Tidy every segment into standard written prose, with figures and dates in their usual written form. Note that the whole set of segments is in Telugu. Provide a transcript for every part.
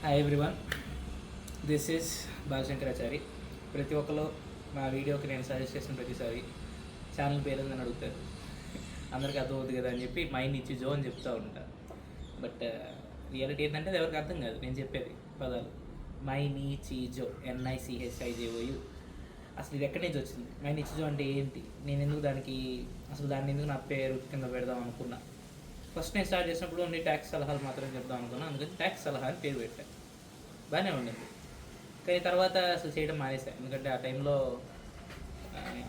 Hi everyone, this is Balashankarachari. ప్రతి ఒక్కరు మా వీడియోకి నేను సజెస్ట్ చేసిన ప్రతిసారి ఛానల్ పేరు ఉందని అడుగుతారు. అందరికీ అర్థం అవుతుంది కదా అని చెప్పి మైండ్ ఇచ్చి జో అని చెప్తూ ఉంటాను. బట్ రియాలిటీ ఏంటంటే అది ఎవరికి అర్థం కాదు నేను చెప్పేది పదాలు. మై నీచి జో, NICHIJOU. అసలు ఇది ఎక్కడి నుంచి వచ్చింది? మై నీచి జో అంటే ఏంటి? నేను ఎందుకు దాన్ని ఎందుకు నా పేరు కింద పెడదాం అనుకున్నా. ఫస్ట్ నేను స్టార్ట్ చేసినప్పుడు ఓన్లీ ట్యాక్స్ సలహాలు మాత్రమే చెప్దాం అనుకున్నాను. అందుకని ట్యాక్స్ సలహా అని పేరు పెట్టాను. బాగానే ఉండింది. కానీ తర్వాత అసలు చేయడం మానేశాను. ఎందుకంటే ఆ టైంలో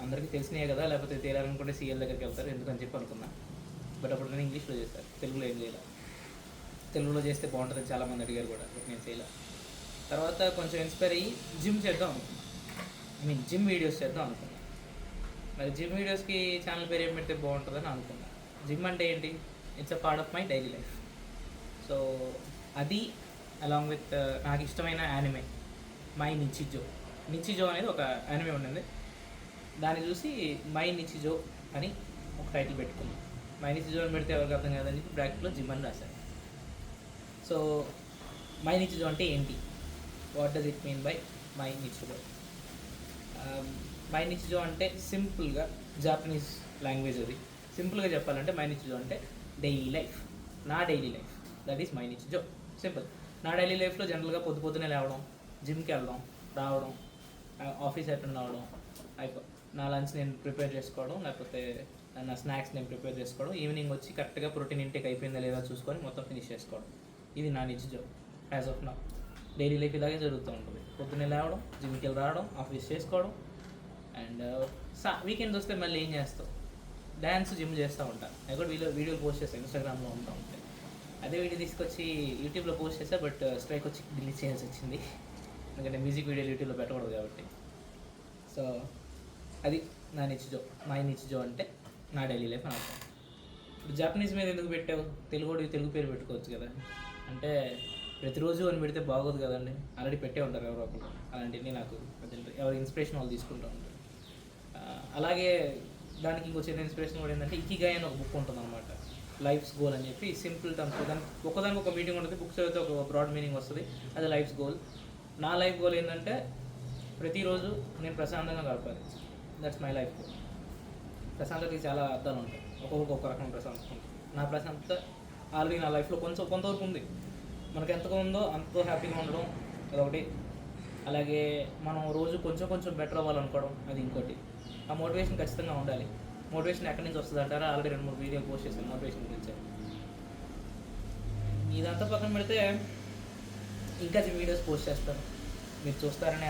అందరికీ తెలిసినాయి కదా, లేకపోతే తేలాలనుకుంటే సీఎల్ దగ్గరికి వెళ్తారు ఎందుకని చెప్పి అనుకున్నా. బట్ అప్పుడు నేను ఇంగ్లీష్లో చేశాను, తెలుగులో ఏం చేయాలి. తెలుగులో చేస్తే బాగుంటుందని చాలామంది అడిగారు కూడా, బట్ నేను చేయలే. తర్వాత కొంచెం ఇన్స్పైర్ అయ్యి జిమ్ చేద్దాం అనుకున్నాను. జిమ్ వీడియోస్ చేద్దాం అనుకున్నాను. మరి జిమ్ వీడియోస్కి ఛానల్ పేరు ఏం పెడితే బాగుంటుందని అనుకున్నాను. జిమ్ అంటే ఏంటి? It's a part of my daily life. So అది అలాంగ్ విత్ నాకు ఇష్టమైన యానిమే మై నిచిజో అనేది ఒక యానిమే ఉండింది. దాన్ని చూసి మై నిచిజో అని ఒక టైటిల్ పెట్టుకున్నాను. మై నిచిజో అని పెడితే ఎవరికి అర్థం కాదని చెప్పి బ్రాకెట్లో జిమ్ అని రాశాను. సో మై నిచిజో అంటే ఏంటి? What does it mean by my నిచిజో? మై నిచిజో అంటే సింపుల్గా జాపనీస్ లాంగ్వేజ్. అది సింపుల్గా చెప్పాలంటే మై నిచిజో అంటే డైలీ లైఫ్. నా daily life, that is my నిచిజో. సింపుల్. నా డైలీ లైఫ్లో జనరల్గా పొద్దున్నే లేవడం, జిమ్కి వెళ్ళడం, రావడం, ఆఫీస్ అటెండ్ అవ్వడం, నా లంచ్ నేను ప్రిపేర్ చేసుకోవడం, లేకపోతే నా స్నాక్స్ నేను ప్రిపేర్ చేసుకోవడం, ఈవినింగ్ వచ్చి కరెక్ట్గా ప్రోటీన్ ఇంటేక్ అయిపోయిందా లేదా చూసుకొని మొత్తం ఫినిష్ చేసుకోవడం. ఇది నా నిచిజో as of now. Daily life ఇలాగే జరుగుతూ ఉంటుంది. పొద్దున్నే లేవడం, జిమ్కి వెళ్ళి రావడం, ఆఫీస్ చేసుకోవడం, అండ్ వీకెండ్స్ వస్తే మళ్ళీ ఏం చేస్తావు? డ్యాన్స్, జిమ్ చేస్తూ ఉంటాను. నేను కూడా వీడియోలు పోస్ట్ చేస్తాను, ఇన్స్టాగ్రామ్లో ఉంటా ఉంటాయి. అదే వీడియో తీసుకొచ్చి యూట్యూబ్లో పోస్ట్ చేస్తా, బట్ స్ట్రైక్ వచ్చి డిలీట్ చేయాల్సి వచ్చింది. ఎందుకంటే మ్యూజిక్ వీడియోలు యూట్యూబ్లో పెట్టకూడదు కాబట్టి. సో అది నా నిచిజో. మై నిచిజో అంటే నా డైలీ లైఫ్ అని అర్థం. ఇప్పుడు జాపనీస్ మీద ఎందుకు పెట్టావు? తెలుగు పేరు పెట్టుకోవచ్చు కదా. అంటే ప్రతిరోజు అని పెడితే బాగోదు కదండి. ఆల్రెడీ పెట్టే ఉంటారు ఎవరో ఒకరు. అలాంటివి నాకు ఎవరి ఇన్స్పిరేషన్ వాళ్ళు తీసుకుంటూ ఉంటారు. అలాగే దానికి ఇంకో చిన్న ఇన్స్పిరేషన్ కూడా ఏంటంటే ఇకిగాయ్ అని ఒక బుక్ ఉంటుంది అనమాట. లైఫ్స్ గోల్ అని చెప్పి సింపుల్ టర్మ్స్. దానికి ఒకదానికి ఒక మీనింగ్ ఉంటుంది. బుక్స్ చదివితే ఒక బ్రాడ్ మీనింగ్ వస్తుంది. అది లైఫ్స్ గోల్. నా లైఫ్ గోల్ ఏంటంటే ప్రతిరోజు నేను ప్రశాంతంగా గడపాలి. That's my life goal. ప్రశాంతతకి చాలా అర్థాలు ఉంటాయి. ఒక్కొక్కరికి ఒక రకం ప్రశాంతత ఉంటుంది. నా ప్రశాంతత ఆల్రెడీ నా లైఫ్లో కొంతవరకు ఉంది. మనకు ఎంతగా ఉందో అంతో హ్యాపీగా ఉండడం అదొకటి. అలాగే మనం రోజు కొంచెం బెటర్ అవ్వాలనుకోవడం అది ఇంకోటి. ఆ మోటివేషన్ ఖచ్చితంగా ఉండాలి. మోటివేషన్ ఎక్కడి నుంచి వస్తుంది అంటారా? ఆల్రెడీ 2-3 వీడియో పోస్ట్ చేశాను మోటివేషన్ గురించి. ఇదంతా పక్కన పెడితే ఇంకా వీడియోస్ పోస్ట్ చేస్తాను, మీరు చూస్తారని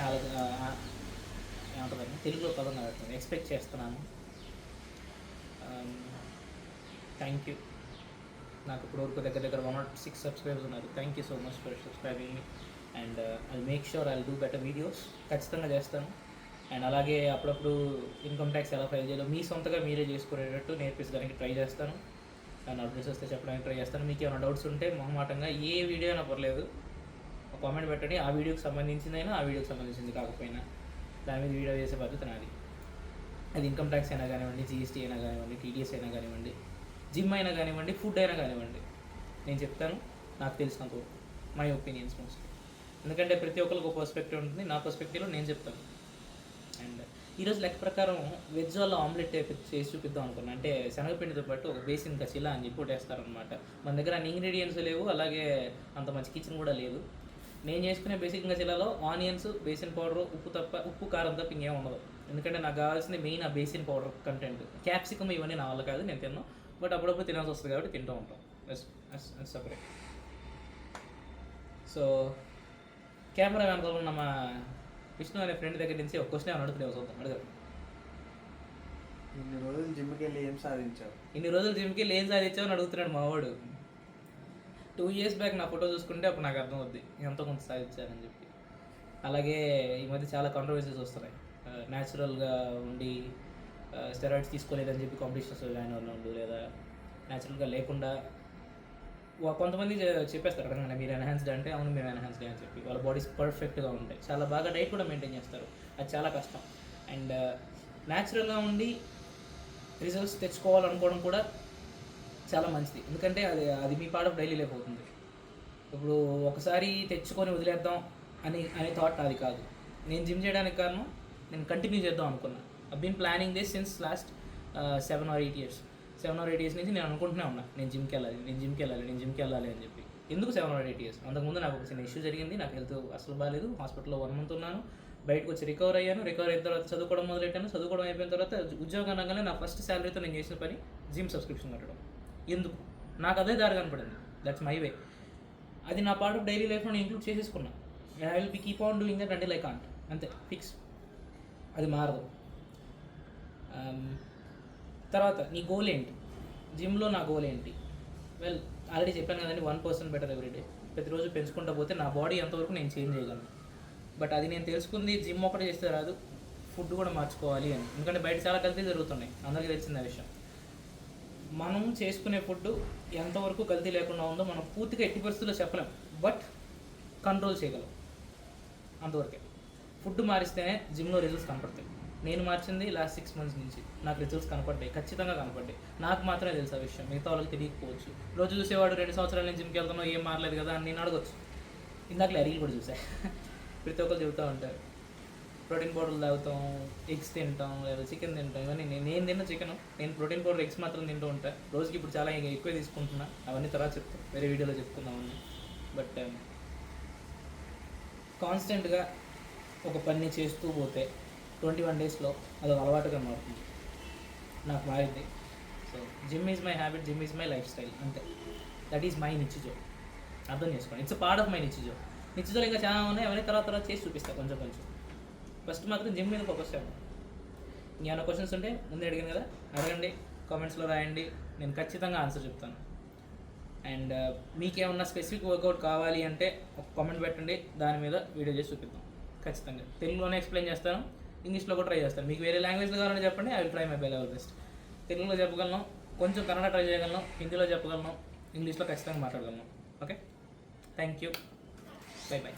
ఏమంటారు, తెలుగులో పదం కాదు, ఎక్స్పెక్ట్ చేస్తున్నాను. Thank you. నాకు ఇప్పటివరకు దగ్గర 106 సబ్స్క్రైబర్స్ ఉన్నారు. Thank you so much for subscribing me. And I make sure I do better videos. ఖచ్చితంగా చేస్తాను. అండ్ అలాగే అప్పుడప్పుడు ఇన్కమ్ ట్యాక్స్ ఎలా ఫైల్ చేయాలో మీ సొంతగా మీరే చేసుకునేటట్టు నేర్పించడానికి ట్రై చేస్తాను. అండ్ అడ్రస్ వస్తే చెప్పడానికి ట్రై చేస్తాను. మీకు ఏమైనా డౌట్స్ ఉంటే మొహమాటంగా ఏ వీడియో అయినా పర్లేదు ఒక కామెంట్ పెట్టండి. ఆ వీడియోకి సంబంధించిందైనా ఆ వీడియోకి సంబంధించింది కాకపోయినా దాని మీద వీడియో చేసే బాధ్యత నాది. అది ఇన్కమ్ ట్యాక్స్ అయినా కానివ్వండి, GST అయినా కానివ్వండి, TDS అయినా కానివ్వండి, జిమ్ అయినా కానివ్వండి, ఫుడ్ అయినా కానివ్వండి, నేను చెప్తాను నాకు తెలిసినంత మై ఒపీనియన్స్ మోస్ట్. ఎందుకంటే ప్రతి ఒక్కరికి ఒక పర్స్పెక్టివ్ ఉంటుంది. నా పర్స్పెక్టివ్లో నేను చెప్తాను. అండ్ ఈరోజు లెక్క ప్రకారం వెజ్ వాళ్ళ ఆమ్లెట్ చేసి చూపిద్దాం అనుకున్నాను. అంటే శనగపిండితో పాటు ఒక బేసిన్ కచిలా అని చెప్పి వేస్తారనమాట. మన దగ్గర అన్ని ఇంగ్రీడియంట్స్ లేవు, అలాగే అంత మంచి కిచెన్ కూడా లేదు. నేను చేసుకునే బేసిక్ కచిలాలో ఆనియన్స్, బేసిన్ పౌడర్, ఉప్పు కారం తప్ప ఇంకేం ఉండదు. ఎందుకంటే నాకు కావాల్సింది మెయిన్ ఆ బేసిన్ పౌడర్ కంటెంట్. క్యాప్సికమ్ ఇవన్నీ నా వల్ల కాదు, నేను తిన్నాను. బట్ అప్పుడప్పుడు తినాల్సి వస్తుంది కాబట్టి తింటూ ఉంటాం. సపరేట్. సో కెమెరా వెనకాల ఉన్న మా విష్ణు అనే ఫ్రెండ్ దగ్గర నుంచి ఒక క్వశ్చన్ ఏమైనా చూద్దాం. అడగదు. ఇన్ని రోజులు జిమ్కి వెళ్ళి ఏం సాధించావు అని అడుగుతున్నాడు మా వాడు. 2 years బ్యాక్ నా ఫోటో చూసుకుంటే అప్పుడు నాకు అర్థం అవుద్ది ఎంతో కొంత సాధించానని చెప్పి. అలాగే ఈ మధ్య చాలా కాంట్రవర్సీస్ వస్తున్నాయి. న్యాచురల్గా ఉండి స్టెరాయిడ్స్ తీసుకోలేదని చెప్పి కాంపిటీషన్స్లో జాయిన్ అవ్వడం, లేదా న్యాచురల్గా లేకుండా కొంతమంది చెప్పేస్తారు అడగండి మీరు ఎన్హాన్స్డ్ అంటే. అవును, మీరు ఎన్హాన్స్డ్ అని చెప్పి వాళ్ళ బాడీస్ పర్ఫెక్ట్గా ఉంటాయి. చాలా బాగా డైట్ కూడా మెయింటైన్ చేస్తారు. అది చాలా కష్టం. అండ్ న్యాచురల్గా ఉండి రిజల్ట్స్ తెచ్చుకోవాలనుకోవడం కూడా చాలా మంచిది. ఎందుకంటే అది మీ పార్ట్ ఆఫ్ డైలీ లైఫ్ అవుతుంది. ఇప్పుడు ఒకసారి తెచ్చుకొని వదిలేద్దాం అనే థాట్ అది కాదు. నేను జిమ్ చేయడానికి కారణం నేను కంటిన్యూ చేద్దాం అనుకున్నా. I been planning this since last 7 or 8 years. 7 or 8 years నుంచి నేను అనుకుంటూనే ఉన్నా, నేను జిమ్కి వెళ్ళాలి అని చెప్పి. ఎందుకు 7 or 8 years? అంతకుముందు నాకు ఒక చిన్న ఇష్యూ జరిగింది, నాకు హెల్త్ అసలు బాగాలేదు, హాస్పిటల్లో 1 month ఉన్నాను, బయటకు వచ్చి రికవర్ అయిన తర్వాత చదువుకోవడం మొదలెట్టాను. చదువుకోవడం అయిపోయిన తర్వాత ఉద్యోగం అనగానే నా ఫస్ట్ శాలరీతో నేను చేసిన పని జిమ్ సబ్స్క్రిప్షన్ కట్టడం. ఎందుకు? నాకు అదే దారి కనపడింది, దట్స్ మై వే. అది నా పార్ట్ ఆఫ్ డైలీ లైఫ్లో నేను ఇంక్లూడ్ చేసేసుకున్నా. I will be keep on doing that until I can't, అంతే, ఫిక్స్, అది మారదు. తర్వాత నీ గోల్ ఏంటి? జిమ్లో నా గోల్ ఏంటి? వెల్, ఆల్రెడీ చెప్పాను కదండి, 1% బెటర్ ఎవ్రీడే. ప్రతిరోజు పెంచుకుంటూ పోతే నా బాడీ ఎంతవరకు నేను చేంజ్ చేయగలను. బట్ అది నేను తెలుసుకుంది జిమ్ ఒకటే చేస్తే రాదు, ఫుడ్ కూడా మార్చుకోవాలి అని. ఎందుకంటే బయట చాలా కల్తీ జరుగుతున్నాయి, అందరికీ తెలిసిన విషయం. మనం చేసుకునే ఫుడ్ ఎంతవరకు కల్తీ లేకుండా ఉందో మనం పూర్తిగా ఎట్టి పరిస్థితుల్లో చెప్పలేం, బట్ కంట్రోల్ చేయగలం, అంతవరకే. ఫుడ్ మారిస్తేనే జిమ్లో రిజల్ట్స్ కనపడతాయి. నేను మార్చింది లాస్ట్ 6 months నుంచి, నాకు రిజల్ట్స్ కనపడ్డాయి, ఖచ్చితంగా కనపడ్డాయి. నాకు మాత్రమే తెలుసు ఆ విషయం, మిగతా వాళ్ళకి తెలియకపోవచ్చు. రోజు చూసేవాడు 2 సంవత్సరాల నుంచి జిమ్కి వెళ్తున్నావు, ఏం మారలేదు కదా అని నేను అడగొచ్చు. ఇందాక రీల్ కూడా చూసా, ప్రతి ఒక్కరు చెబుతూ ఉంటారు ప్రోటీన్ పౌడర్లు తాగుతాం, ఎగ్స్ తింటాం, లేదా చికెన్ తింటాం. ఇవన్నీ నేను తిన్న చికెన్, నేను ప్రోటీన్ పౌడర్, ఎగ్స్ మాత్రం తింటూ ఉంటాను. రోజుకి ఇప్పుడు చాలా ఎక్కువ తీసుకుంటున్నా, అవన్నీ తర్వాత చెప్తాను, వేరే వీడియోలో చెప్తున్నామని. బట్ కాన్స్టెంట్గా ఒక పని చేస్తూ పోతే 21 daysలో అది ఒక అలవాటుగా మారుతుంది, నాకు మారింది. So gym is my habit, gym is my lifestyle, అంతే. దట్ ఈజ్ మై నిత్యజో, అర్థం చేసుకోండి. ఇట్స్ పార్ట్ ఆఫ్ మై నిత్యజో. నిత్యజోలు ఇంకా చాలా ఉన్నాయి, అవన్నీ తర్వాత చేసి చూపిస్తాను కొంచెం. ఫస్ట్ మాత్రం జిమ్ మీద ఫోకస్ చేయండి. ఇంకేమైనా క్వశ్చన్స్ ఉంటే ముందే అడిగాను కదా, అడగండి, కామెంట్స్లో రాయండి, నేను ఖచ్చితంగా ఆన్సర్ చెప్తాను. అండ్ మీకేమన్నా స్పెసిఫిక్ వర్కౌట్ కావాలి అంటే ఒక కామెంట్ పెట్టండి, దాని మీద వీడియో చేసి చూపిద్దాం ఖచ్చితంగా. తెలుగులోనే ఎక్స్ప్లెయిన్ చేస్తాను, ఇంగ్లీష్లో కూడా ట్రై చేస్తాను. మీకు వేరే లాంగ్వేజ్లో కావాలని చెప్పండి, I will try my level best. తెలుగులో చెప్పగలను, కొంచెం కన్నడ ట్రై చేయగలను, హిందీలో చెప్పగలను, ఇంగ్లీష్లో ఖచ్చితంగా మాట్లాడగలను. Okay, thank you, by.